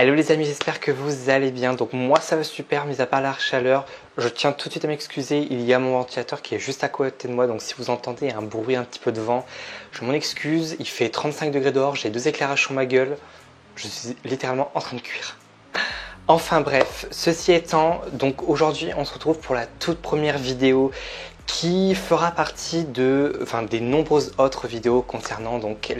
Hello les amis, j'espère que vous allez bien. Donc moi ça va super, mis à part la chaleur, je tiens tout de suite à m'excuser. Il y a mon ventilateur qui est juste à côté de moi, donc si vous entendez un bruit, un petit peu de vent, je m'en excuse. Il fait 35 degrés dehors, j'ai 2 éclairages sur ma gueule, je suis littéralement en train de cuire. Enfin bref, ceci étant, donc aujourd'hui on se retrouve pour la toute première vidéo qui fera partie des nombreuses autres vidéos concernant donc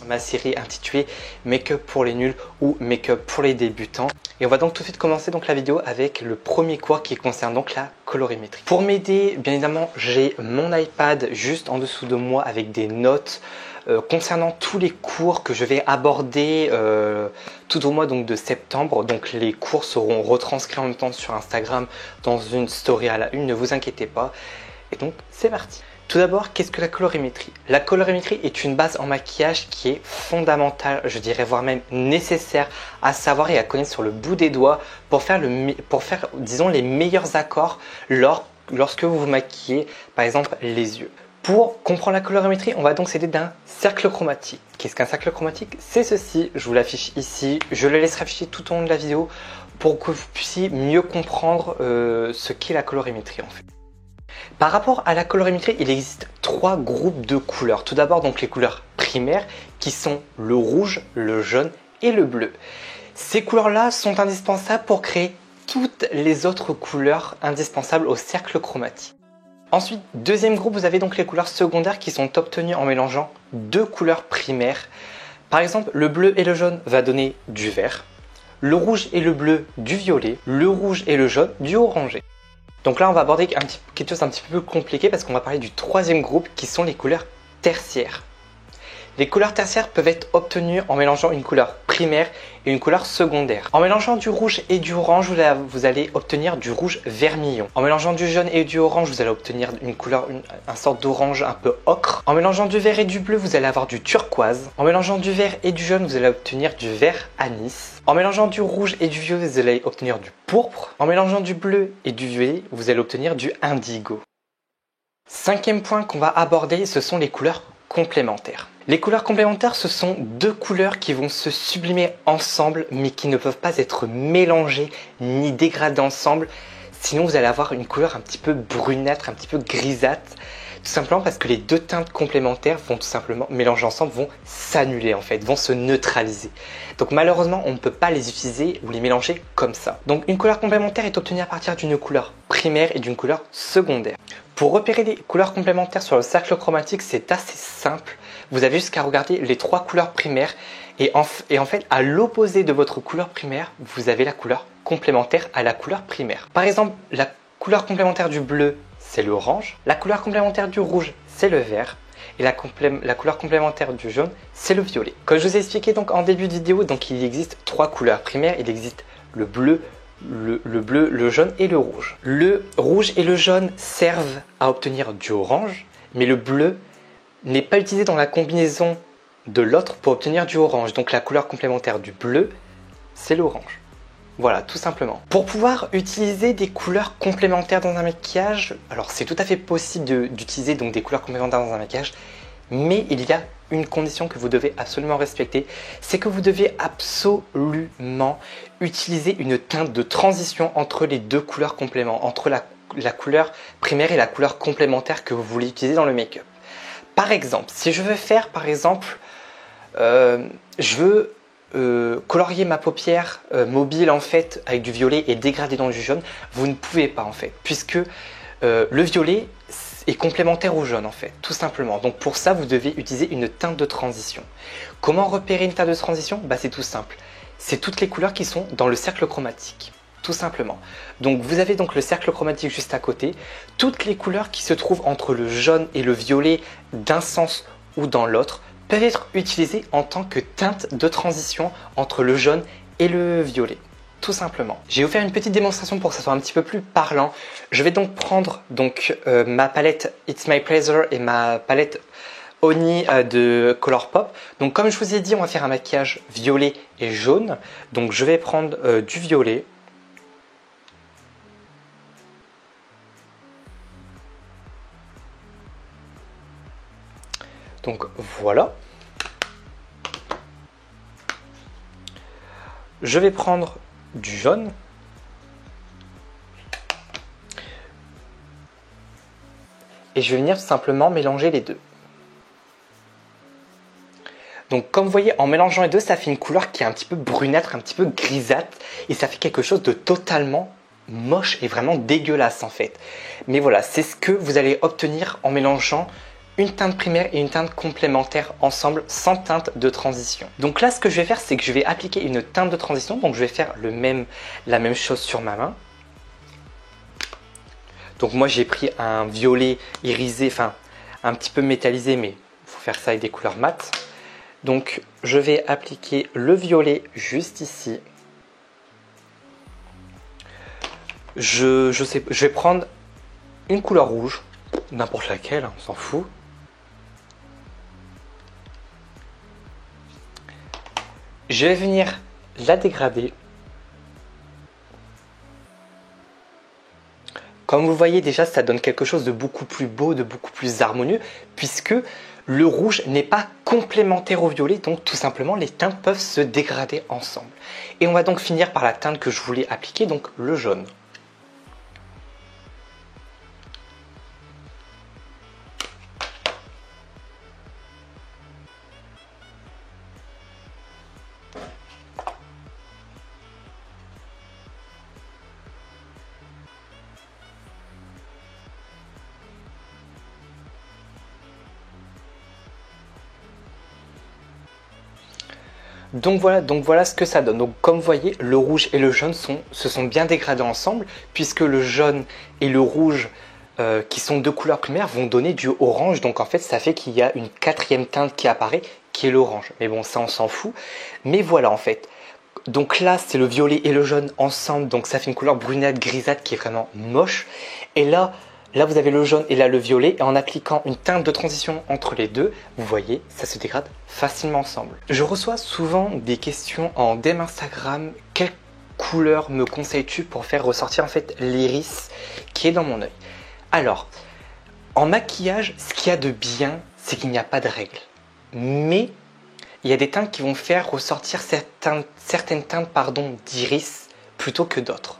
ma série intitulée Make-up pour les nuls ou Make-up pour les débutants. Et on va donc tout de suite commencer donc la vidéo avec le premier cours qui concerne donc la colorimétrie. Pour m'aider, bien évidemment, j'ai mon iPad juste en dessous de moi avec des notes concernant tous les cours que je vais aborder tout au mois donc de septembre. Donc les cours seront retranscrits en même temps sur Instagram dans une story à la une, ne vous inquiétez pas. Et donc c'est parti. Tout d'abord, qu'est-ce que la colorimétrie? La colorimétrie est une base en maquillage qui est fondamentale, je dirais voire même nécessaire à savoir et à connaître sur le bout des doigts pour faire disons les meilleurs accords lorsque vous vous maquillez par exemple les yeux. Pour comprendre la colorimétrie, on va donc s'aider d'un cercle chromatique. Qu'est-ce qu'un cercle chromatique? C'est ceci, je vous l'affiche ici, je le laisserai afficher tout au long de la vidéo pour que vous puissiez mieux comprendre ce qu'est la colorimétrie en fait. Par rapport à la colorimétrie, il existe 3 groupes de couleurs. Tout d'abord, donc les couleurs primaires qui sont le rouge, le jaune et le bleu. Ces couleurs-là sont indispensables pour créer toutes les autres couleurs indispensables au cercle chromatique. Ensuite, deuxième groupe, vous avez donc les couleurs secondaires qui sont obtenues en mélangeant 2 couleurs primaires. Par exemple, le bleu et le jaune va donner du vert, le rouge et le bleu du violet, le rouge et le jaune du orangé. Donc là, on va aborder quelque chose d'un petit peu plus compliqué parce qu'on va parler du troisième groupe qui sont les couleurs tertiaires. Les couleurs tertiaires peuvent être obtenues en mélangeant une couleur primaire et une couleur secondaire. En mélangeant du rouge et du orange, vous allez obtenir du rouge vermillon. En mélangeant du jaune et du orange, vous allez obtenir une sorte d'orange un peu ocre. En mélangeant du vert et du bleu, vous allez avoir du turquoise. En mélangeant du vert et du jaune, vous allez obtenir du vert anis. En mélangeant du rouge et du violet, vous allez obtenir du pourpre. En mélangeant du bleu et du violet, vous allez obtenir du indigo. Cinquième point qu'on va aborder, ce sont les couleurs complémentaires. Les couleurs complémentaires, ce sont 2 couleurs qui vont se sublimer ensemble, mais qui ne peuvent pas être mélangées ni dégradées ensemble. Sinon, vous allez avoir une couleur un petit peu brunâtre, un petit peu grisâtre. Tout simplement parce que les 2 teintes complémentaires vont tout simplement mélanger ensemble, vont s'annuler en fait, vont se neutraliser. Donc malheureusement, on ne peut pas les utiliser ou les mélanger comme ça. Donc une couleur complémentaire est obtenue à partir d'une couleur primaire et d'une couleur secondaire. Pour repérer les couleurs complémentaires sur le cercle chromatique, c'est assez simple. Vous avez juste qu'à regarder les 3 couleurs primaires et en fait, à l'opposé de votre couleur primaire, vous avez la couleur complémentaire à la couleur primaire. Par exemple, la couleur complémentaire du bleu, c'est l'orange. La couleur complémentaire du rouge, c'est le vert. Et la couleur complémentaire du jaune, c'est le violet. Comme je vous ai expliqué donc en début de vidéo, donc il existe 3 couleurs primaires. Il existe le bleu, le jaune et le rouge. Le rouge et le jaune servent à obtenir du orange, mais le bleu n'est pas utilisé dans la combinaison de l'autre pour obtenir du orange. Donc la couleur complémentaire du bleu, c'est l'orange. Voilà, tout simplement. Pour pouvoir utiliser des couleurs complémentaires dans un maquillage, alors c'est tout à fait possible d'utiliser donc des couleurs complémentaires dans un maquillage, mais il y a une condition que vous devez absolument respecter, c'est que vous devez absolument utiliser une teinte de transition entre les 2 couleurs complémentaires, entre la couleur primaire et la couleur complémentaire que vous voulez utiliser dans le make-up. Par exemple, si je veux faire, je veux colorier ma paupière mobile en fait avec du violet et dégrader dans du jaune, vous ne pouvez pas en fait, puisque le violet est complémentaire au jaune en fait, tout simplement. Donc pour ça, vous devez utiliser une teinte de transition. Comment repérer une teinte de transition? C'est tout simple. C'est toutes les couleurs qui sont dans le cercle chromatique. Tout simplement. Donc vous avez donc le cercle chromatique juste à côté. Toutes les couleurs qui se trouvent entre le jaune et le violet d'un sens ou dans l'autre peuvent être utilisées en tant que teinte de transition entre le jaune et le violet. Tout simplement. Je vais vous faire une petite démonstration pour que ça soit un petit peu plus parlant. Je vais donc prendre ma palette It's My Pleasure et ma palette Oni de Colourpop. Donc comme je vous ai dit, on va faire un maquillage violet et jaune. Donc je vais prendre du violet. Donc voilà. je vais prendre du jaune. Et je vais venir tout simplement mélanger les deux. Donc comme vous voyez, en mélangeant les deux, ça fait une couleur qui est un petit peu brunâtre, un petit peu grisâtre. Et ça fait quelque chose de totalement moche et vraiment dégueulasse en fait. Mais voilà, c'est ce que vous allez obtenir en mélangeant une teinte primaire et une teinte complémentaire ensemble sans teinte de transition. Donc là, ce que je vais faire, c'est que je vais appliquer une teinte de transition. Donc je vais faire la même chose sur ma main. Donc moi, j'ai pris un violet irisé, enfin un petit peu métallisé, mais il faut faire ça avec des couleurs mates. Donc je vais appliquer le violet juste ici. Je vais prendre une couleur rouge, n'importe laquelle, on s'en fout. Je vais venir la dégrader. Comme vous le voyez déjà, ça donne quelque chose de beaucoup plus beau, de beaucoup plus harmonieux, puisque le rouge n'est pas complémentaire au violet, donc tout simplement les teintes peuvent se dégrader ensemble. Et on va donc finir par la teinte que je voulais appliquer, donc le jaune. Donc voilà ce que ça donne. Donc comme vous voyez, le rouge et le jaune se sont bien dégradés ensemble, puisque le jaune et le rouge, qui sont deux couleurs primaires, vont donner du orange. Donc en fait, ça fait qu'il y a une quatrième teinte qui apparaît, qui est l'orange. Mais bon, ça on s'en fout. Mais voilà en fait. Donc là, c'est le violet et le jaune ensemble, donc ça fait une couleur brunette grisâtre qui est vraiment moche. Et là, vous avez le jaune et là le violet, et en appliquant une teinte de transition entre les deux, vous voyez, ça se dégrade facilement ensemble. Je reçois souvent des questions en DM Instagram, quelle couleur me conseilles-tu pour faire ressortir en fait l'iris qui est dans mon œil? Alors, en maquillage, ce qu'il y a de bien, c'est qu'il n'y a pas de règle. Mais il y a des teintes qui vont faire ressortir certaines teintes d'iris plutôt que d'autres.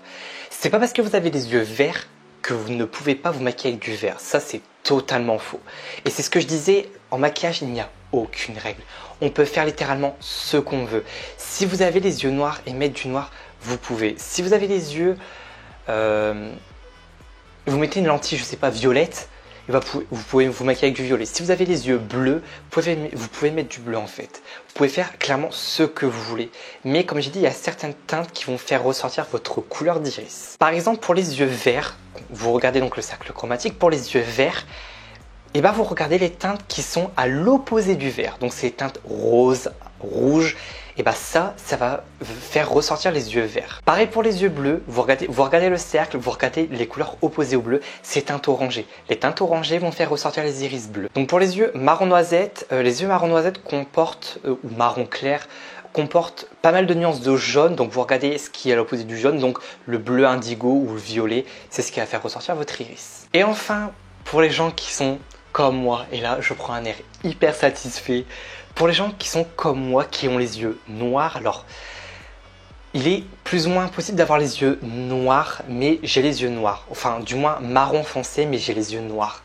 C'est pas parce que vous avez les yeux verts que vous ne pouvez pas vous maquiller avec du vert. Ça, c'est totalement faux. Et c'est ce que je disais, en maquillage, il n'y a aucune règle. On peut faire littéralement ce qu'on veut. Si vous avez les yeux noirs et mettre du noir, vous pouvez. Si vous avez les yeux... vous mettez une lentille, je sais pas, violette, et vous pouvez vous maquiller avec du violet. Si vous avez les yeux bleus, vous pouvez mettre du bleu en fait. Vous pouvez faire clairement ce que vous voulez. Mais comme j'ai dit, il y a certaines teintes qui vont faire ressortir votre couleur d'iris. Par exemple, pour les yeux verts, vous regardez donc le cercle chromatique. Pour les yeux verts, et vous regardez les teintes qui sont à l'opposé du vert. Donc c'est les teintes rose, rouge. Et ça va faire ressortir les yeux verts. Pareil pour les yeux bleus, vous regardez le cercle, vous regardez les couleurs opposées au bleu, c'est teintes orangées. Les teintes orangées vont faire ressortir les iris bleus. Donc pour les yeux marron noisette, comportent, ou marron clair, comportent pas mal de nuances de jaune. Donc vous regardez ce qui est à l'opposé du jaune, donc le bleu indigo ou le violet, c'est ce qui va faire ressortir votre iris. Et enfin, pour les gens qui sont comme moi, et là je prends un air hyper satisfait, pour les gens qui sont comme moi, qui ont les yeux noirs, alors il est plus ou moins impossible d'avoir les yeux noirs, mais j'ai les yeux noirs. Enfin, du moins marron foncé, mais j'ai les yeux noirs.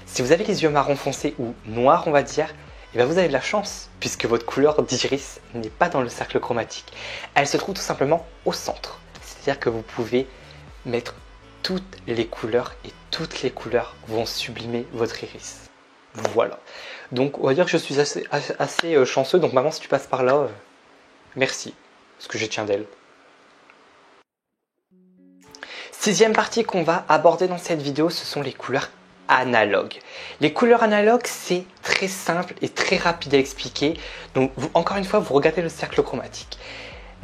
Si vous avez les yeux marron foncé ou noirs, on va dire, vous avez de la chance, puisque votre couleur d'iris n'est pas dans le cercle chromatique. Elle se trouve tout simplement au centre. C'est-à-dire que vous pouvez mettre toutes les couleurs, et toutes les couleurs vont sublimer votre iris. Voilà. Donc on va dire que je suis assez chanceux. Donc maman, si tu passes par là, merci. Parce que je tiens d'elle. Sixième partie qu'on va aborder dans cette vidéo, ce sont les couleurs analogues. Les couleurs analogues, c'est très simple et très rapide à expliquer. Donc encore une fois, vous regardez le cercle chromatique.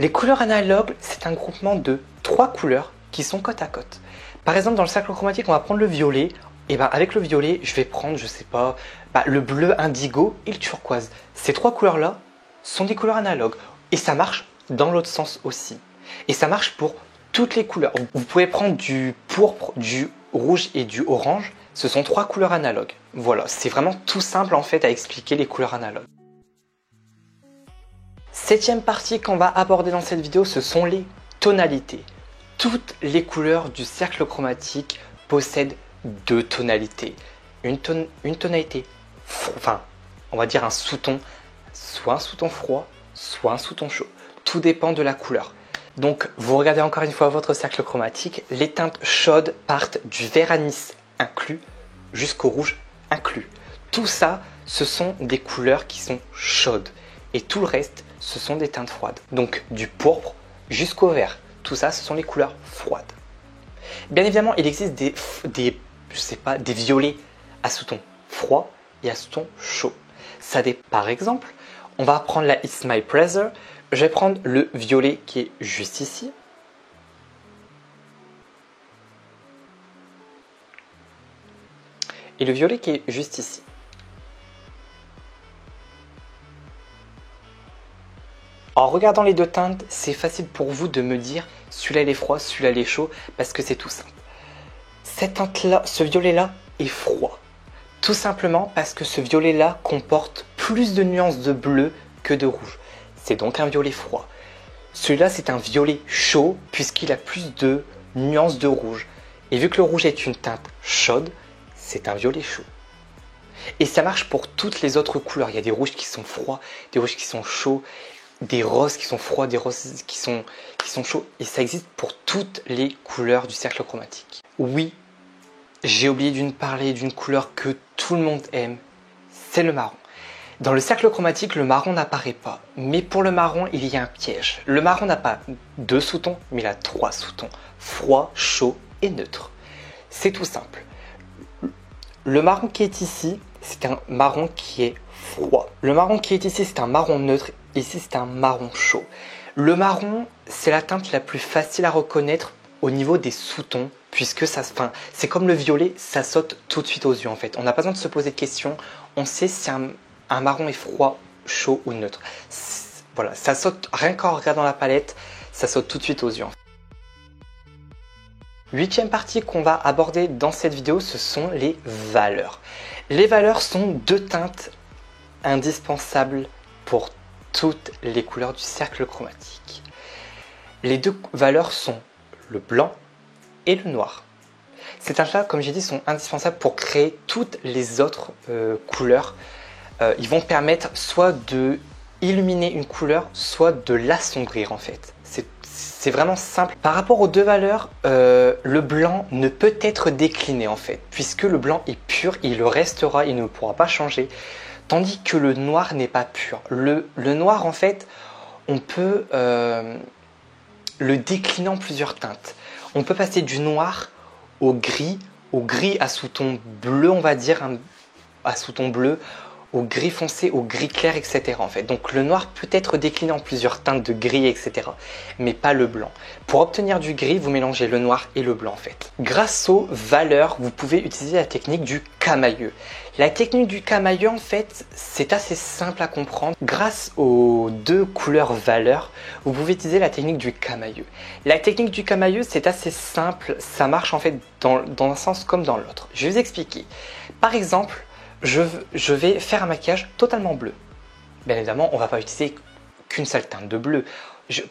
Les couleurs analogues, c'est un groupement de 3 couleurs qui sont côte à côte. Par exemple, dans le cercle chromatique, on va prendre le violet. Et avec le violet, je vais prendre, je sais pas, le bleu indigo et le turquoise. Ces 3 couleurs-là sont des couleurs analogues. Et ça marche dans l'autre sens aussi. Et ça marche pour toutes les couleurs. Vous pouvez prendre du pourpre, du rouge et du orange. Ce sont 3 couleurs analogues. Voilà, c'est vraiment tout simple en fait à expliquer les couleurs analogues. Septième partie qu'on va aborder dans cette vidéo, ce sont les tonalités. Toutes les couleurs du cercle chromatique possèdent deux tonalités. Une tonalité, enfin, on va dire un sous-ton, soit un sous-ton froid, soit un sous-ton chaud. Tout dépend de la couleur. Donc, vous regardez encore une fois votre cercle chromatique. Les teintes chaudes partent du vert anis inclus jusqu'au rouge inclus. Tout ça, ce sont des couleurs qui sont chaudes. Et tout le reste, ce sont des teintes froides. Donc, du pourpre jusqu'au vert. Tout ça, ce sont les couleurs froides. Bien évidemment, il existe des violets à sous-ton froid et à sous-ton chaud. Par exemple, on va prendre la It's My Pleasure. Je vais prendre le violet qui est juste ici. Et le violet qui est juste ici. En regardant les deux teintes, c'est facile pour vous de me dire celui-là il est froid, celui-là il est chaud, parce que c'est tout simple. Cette teinte-là, ce violet-là est froid. Tout simplement parce que ce violet-là comporte plus de nuances de bleu que de rouge. C'est donc un violet froid. Celui-là, c'est un violet chaud puisqu'il a plus de nuances de rouge. Et vu que le rouge est une teinte chaude, c'est un violet chaud. Et ça marche pour toutes les autres couleurs. Il y a des rouges qui sont froids, des rouges qui sont chauds, des roses qui sont froids, des roses qui sont chauds. Et ça existe pour toutes les couleurs du cercle chromatique. Oui, j'ai oublié d'une parler d'une couleur que tout le monde aime, c'est le marron. Dans le cercle chromatique, le marron n'apparaît pas. Mais pour le marron, il y a un piège. Le marron n'a pas deux sous-tons, mais il a trois sous-tons. Froid, chaud et neutre. C'est tout simple. Le marron qui est ici, c'est un marron qui est froid. Le marron qui est ici, c'est un marron neutre. Ici, c'est un marron chaud. Le marron, c'est la teinte la plus facile à reconnaître au niveau des sous-tons, puisque c'est comme le violet, ça saute tout de suite aux yeux en fait. On n'a pas besoin de se poser de questions. On sait si un marron est froid, chaud ou neutre. Voilà, ça saute rien qu'en regardant la palette, ça saute tout de suite aux yeux. Huitième partie qu'on va aborder dans cette vidéo, ce sont les valeurs. Les valeurs sont deux teintes indispensables pour toutes les couleurs du cercle chromatique. Les deux valeurs sont le blanc et le noir. Ces teintes-là, comme j'ai dit, sont indispensables pour créer toutes les autres couleurs. Ils vont permettre soit de illuminer une couleur, soit de l'assombrir en fait. C'est vraiment simple. Par rapport aux deux valeurs, le blanc ne peut être décliné en fait, puisque le blanc est pur, il le restera, il ne pourra pas changer, tandis que le noir n'est pas pur. Le noir en fait, on peut le décliner en plusieurs teintes. On peut passer du noir au gris à sous-ton bleu, on va dire, à sous-ton bleu, au gris foncé, au gris clair, etc. en fait. Donc le noir peut être décliné en plusieurs teintes de gris, etc. Mais pas le blanc. Pour obtenir du gris, vous mélangez le noir et le blanc en fait. Grâce aux valeurs, vous pouvez utiliser la technique du camailleux. La technique du camailleux en fait, c'est assez simple à comprendre. Grâce aux deux couleurs valeurs, vous pouvez utiliser la technique du camailleux. La technique du camailleux, c'est assez simple. Ça marche en fait dans un sens comme dans l'autre. Je vais vous expliquer. Par exemple, je vais faire un maquillage totalement bleu. Bien évidemment, on ne va pas utiliser qu'une seule teinte de bleu.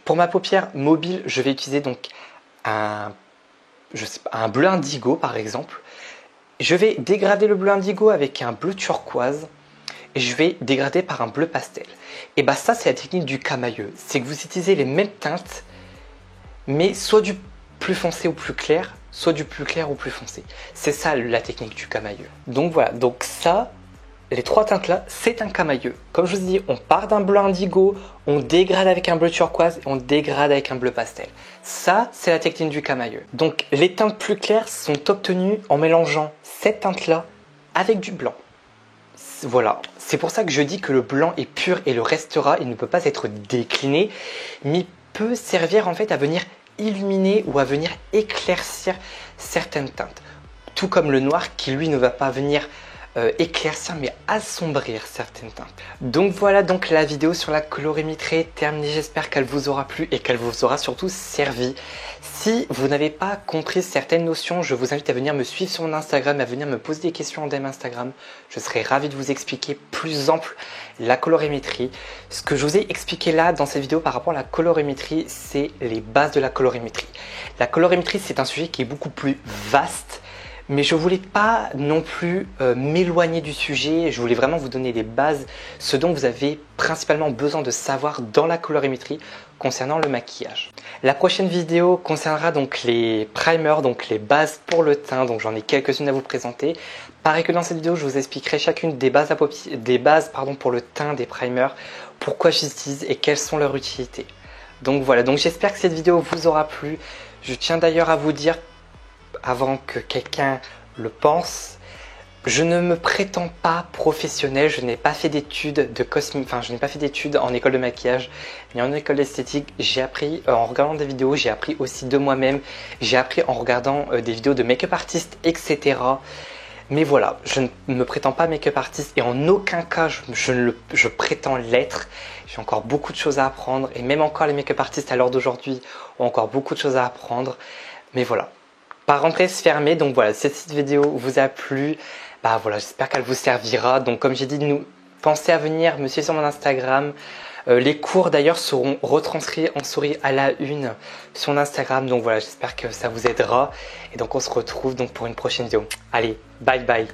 Pour ma paupière mobile, je vais utiliser donc un bleu indigo par exemple. Je vais dégrader le bleu indigo avec un bleu turquoise et je vais dégrader par un bleu pastel. Et bah ça, c'est la technique du camailleux. C'est que vous utilisez les mêmes teintes, mais soit du plus foncé ou plus clair, soit du plus clair ou plus foncé. C'est ça la technique du camailleux. Donc voilà, donc ça, les trois teintes là, c'est un camailleux. Comme je vous dis, on part d'un bleu indigo, on dégrade avec un bleu turquoise et on dégrade avec un bleu pastel. Ça, c'est la technique du camailleux. Donc les teintes plus claires sont obtenues en mélangeant cette teinte là avec du blanc. Voilà, c'est pour ça que je dis que le blanc est pur et le restera, il ne peut pas être décliné, mais il peut servir en fait à venir illuminer ou à venir éclaircir certaines teintes. Tout comme le noir qui lui ne va pas venir éclaircir mais assombrir certaines teintes. Donc voilà, donc la vidéo sur la colorimétrie est terminée. J'espère qu'elle vous aura plu et qu'elle vous aura surtout servi. Si vous n'avez pas compris certaines notions, je vous invite à venir me suivre sur mon Instagram, à venir me poser des questions en DM Instagram. Je serai ravi de vous expliquer plus ample la colorimétrie. Ce que je vous ai expliqué là dans cette vidéo par rapport à la colorimétrie, c'est les bases de la colorimétrie. La colorimétrie, c'est un sujet qui est beaucoup plus vaste. Mais je ne voulais pas non plus m'éloigner du sujet, je voulais vraiment vous donner les bases, ce dont vous avez principalement besoin de savoir dans la colorimétrie concernant le maquillage. La prochaine vidéo concernera donc les primers, donc les bases pour le teint, donc j'en ai quelques-unes à vous présenter. Pareil que dans cette vidéo, je vous expliquerai chacune des bases, pour le teint des primers, pourquoi j'utilise et quelles sont leurs utilités. Donc voilà, donc j'espère que cette vidéo vous aura plu. Je tiens d'ailleurs à vous dire, avant que quelqu'un le pense, je ne me prétends pas professionnel, je n'ai pas fait d'études de cosmétique, je n'ai pas fait d'études en école de maquillage ni en école d'esthétique. J'ai appris en regardant des vidéos, j'ai appris aussi de moi-même, j'ai appris en regardant des vidéos de make-up artistes, etc. Mais voilà, je ne me prétends pas make-up artiste et en aucun cas je prétends l'être. J'ai encore beaucoup de choses à apprendre et même encore les make-up artistes à l'heure d'aujourd'hui ont encore beaucoup de choses à apprendre. Mais voilà. Parenthèse fermée, donc voilà, cette vidéo vous a plu, voilà, j'espère qu'elle vous servira. Donc comme j'ai dit, pensez à venir me suivre sur mon Instagram. Les cours d'ailleurs seront retranscrits en souris à la une sur mon Instagram. Donc voilà, j'espère que ça vous aidera. Et donc on se retrouve donc pour une prochaine vidéo. Allez, bye bye.